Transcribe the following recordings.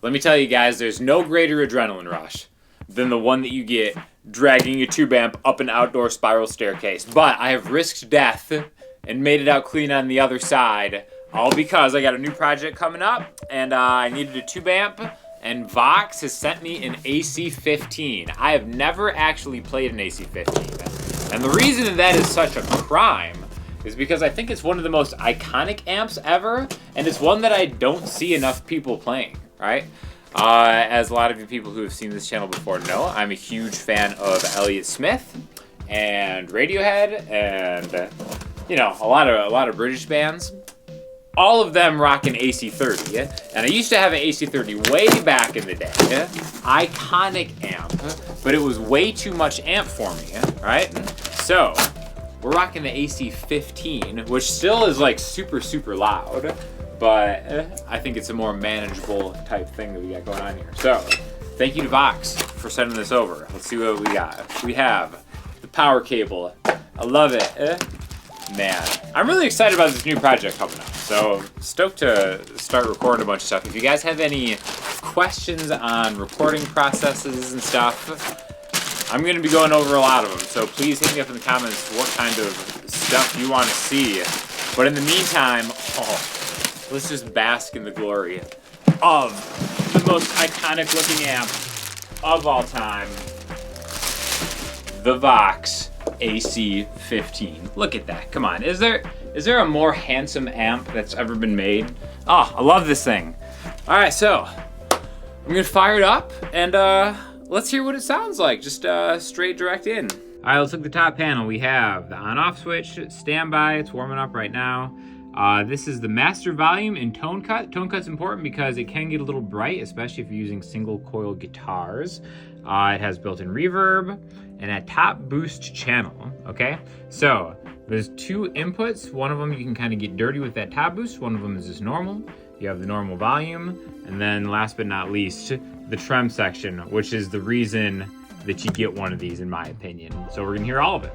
Let me tell you guys, there's no greater adrenaline rush than the one that you get dragging your tube amp up an outdoor spiral staircase. But I have risked death and made it out clean on the other side, all because I got a new project coming up, and I needed a tube amp, and Vox has sent me an AC15. I have never actually played an AC15. And the reason that is such a crime is because I think it's one of the most iconic amps ever, and it's one that I don't see enough people playing, right? As a lot of you people who have seen this channel before know, I'm a huge fan of Elliott Smith and Radiohead and, you know, a lot of British bands. All of them rock an AC30, and I used to have an AC30 way back in the day. Iconic amp, but it was way too much amp for me, right? So, we're rocking the AC15, which still is like super, super loud, but I think it's a more manageable type thing that we got going on here. So, thank you to Vox for sending this over. Let's see what we got. We have the power cable. I love it. Man, I'm really excited about this new project coming up. So, stoked to start recording a bunch of stuff. If you guys have any questions on recording processes and stuff, I'm going to be going over a lot of them. So please hit me up in the comments what kind of stuff you want to see. But in the meantime, let's just bask in the glory of the most iconic looking amp of all time, the Vox AC15. Look at that. Come on. Is there a more handsome amp that's ever been made? Oh, I love this thing. All right, so I'm going to fire it up and let's hear what it sounds like. Just straight direct in. All right, let's look at the top panel. We have the on-off switch, standby. It's warming up right now. This is the master volume and tone cut. Tone cut's important because it can get a little bright, especially if you're using single coil guitars. It has built-in reverb and a top boost channel, okay? So there's two inputs. One of them you can kind of get dirty with that top boost. One of them is just normal. You have the normal volume. And then last but not least, the trem section, which is the reason that you get one of these in my opinion. So we're gonna hear all of it.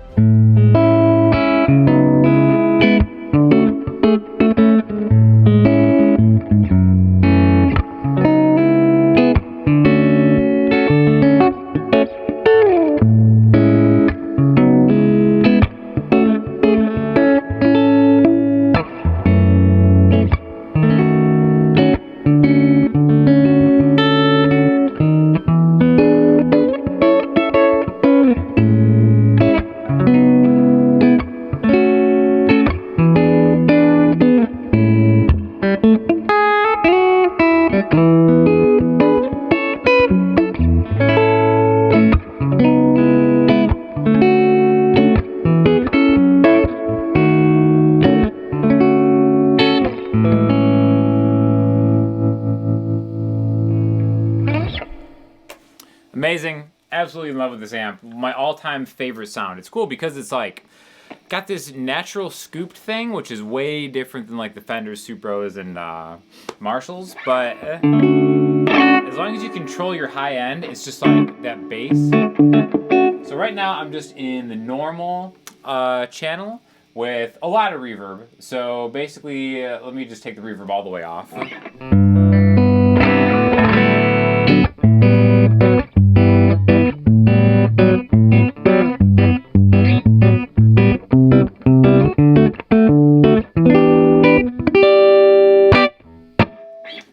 Amazing. Absolutely in love with this amp. My all-time favorite sound. It's cool because it's like got this natural scooped thing, which is way different than like the Fenders, Supros, and Marshalls. But as long as you control your high end, it's just like that bass. So right now I'm just in the normal channel with a lot of reverb. So basically, let me just take the reverb all the way off.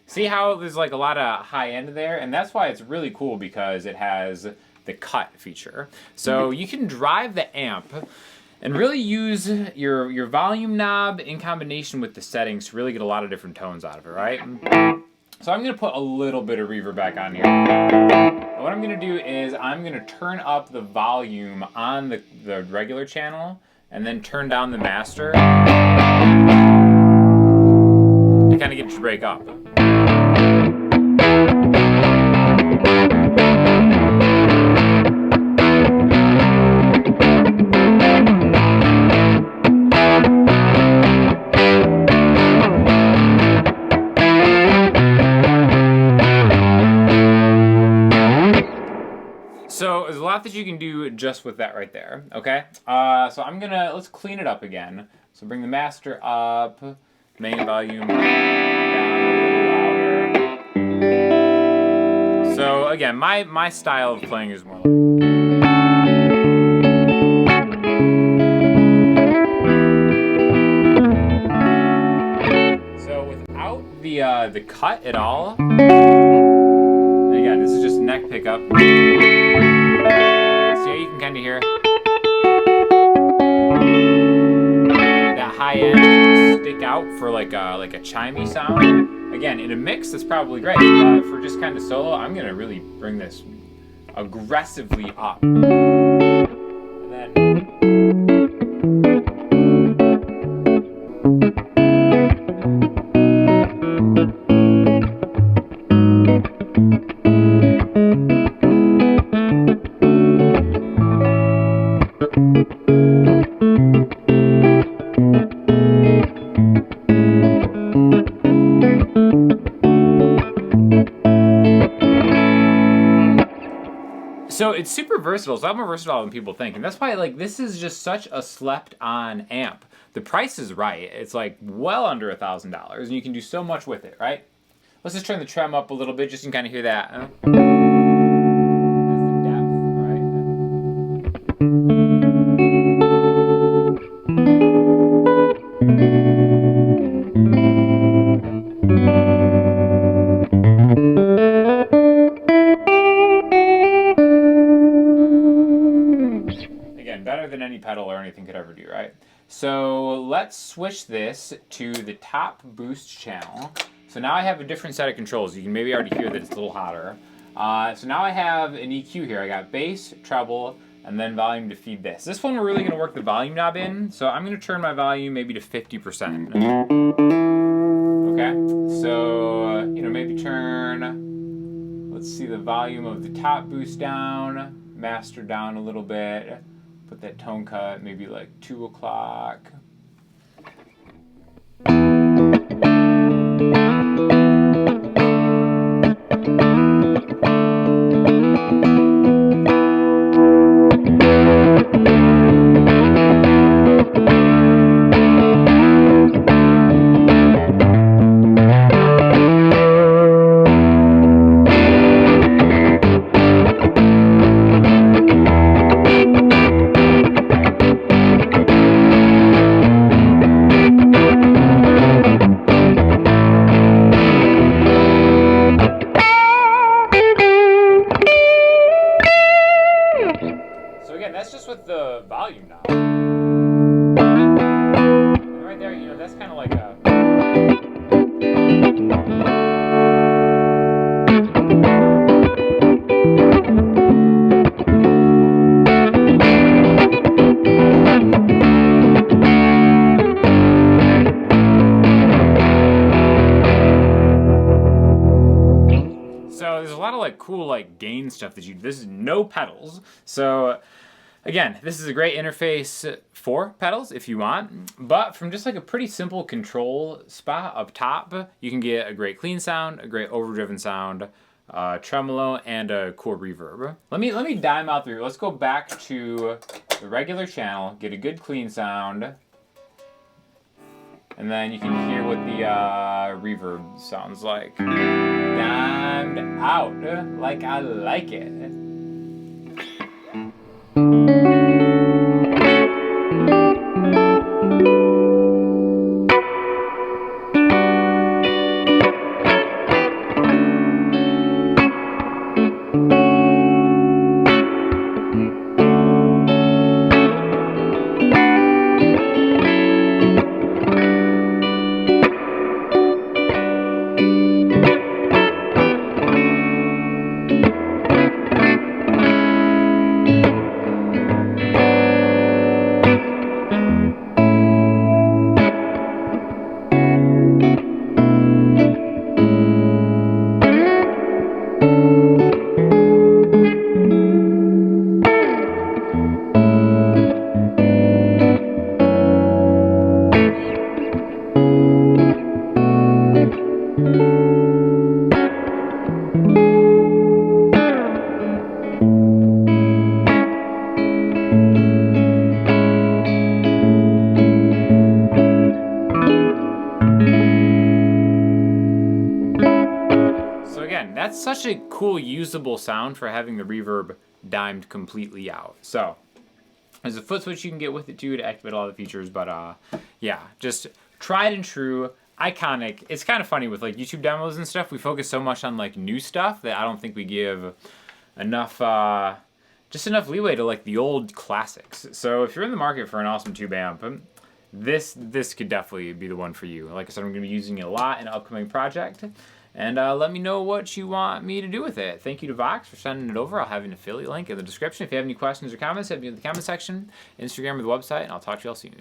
See how there's like a lot of high end there? And that's why it's really cool because it has the cut feature. So you can drive the amp and really use your volume knob in combination with the settings to really get a lot of different tones out of it, right? So I'm gonna put a little bit of reverb back on here. And what I'm gonna do is I'm gonna turn up the volume on the regular channel and then turn down the master to kind of get it to break up. So there's a lot that you can do just with that right there, okay? So let's clean it up again. So bring the master up, main volume down a little louder. So again, my style of playing is more like. So without the cut at all. And again, this is just neck pickup. See how you can kind of hear that high end stick out for like a chimey sound. Again, in a mix, that's probably great, but for just kind of solo, I'm gonna really bring this aggressively up. And then so it's super versatile. It's a lot more versatile than people think. And that's why like this is just such a slept on amp. The price is right. It's like well under $1,000 and you can do so much with it, right? Let's just turn the trem up a little bit just so you can kind of hear that. There's the depth, right? Better than any pedal or anything could ever do, right? So let's switch this to the top boost channel. So now I have a different set of controls. You can maybe already hear that it's a little hotter. So now I have an EQ here. I got bass, treble, and then volume to feed this. This one we're really gonna work the volume knob in. So I'm gonna turn my volume maybe to 50%. Okay, so maybe turn, let's see, the volume of the top boost down, master down a little bit. Put that tone cut maybe like 2 o'clock. That's just with the volume knob. And right there, that's kind of like a. So there's a lot of like cool like gain stuff that this is no pedals. So again, this is a great interface for pedals if you want, but from just like a pretty simple control spot up top, you can get a great clean sound, a great overdriven sound, tremolo, and a cool reverb. Let me dime out through. Let's go back to the regular channel, get a good clean sound, and then you can hear what the reverb sounds like. Dimed out, like I like it. such a cool, usable sound for having the reverb dimed completely out. So there's a foot switch you can get with it too to activate all the features, but yeah, just tried and true, iconic. It's kind of funny with like YouTube demos and stuff. We focus so much on like new stuff that I don't think we give enough, just enough leeway to like the old classics. So if you're in the market for an awesome tube amp, this could definitely be the one for you. Like I said, I'm going to be using it a lot in an upcoming project. And let me know what you want me to do with it. Thank you to Vox for sending it over. I'll have an affiliate link in the description. If you have any questions or comments, hit me in the comment section, Instagram, or the website, and I'll talk to you all soon.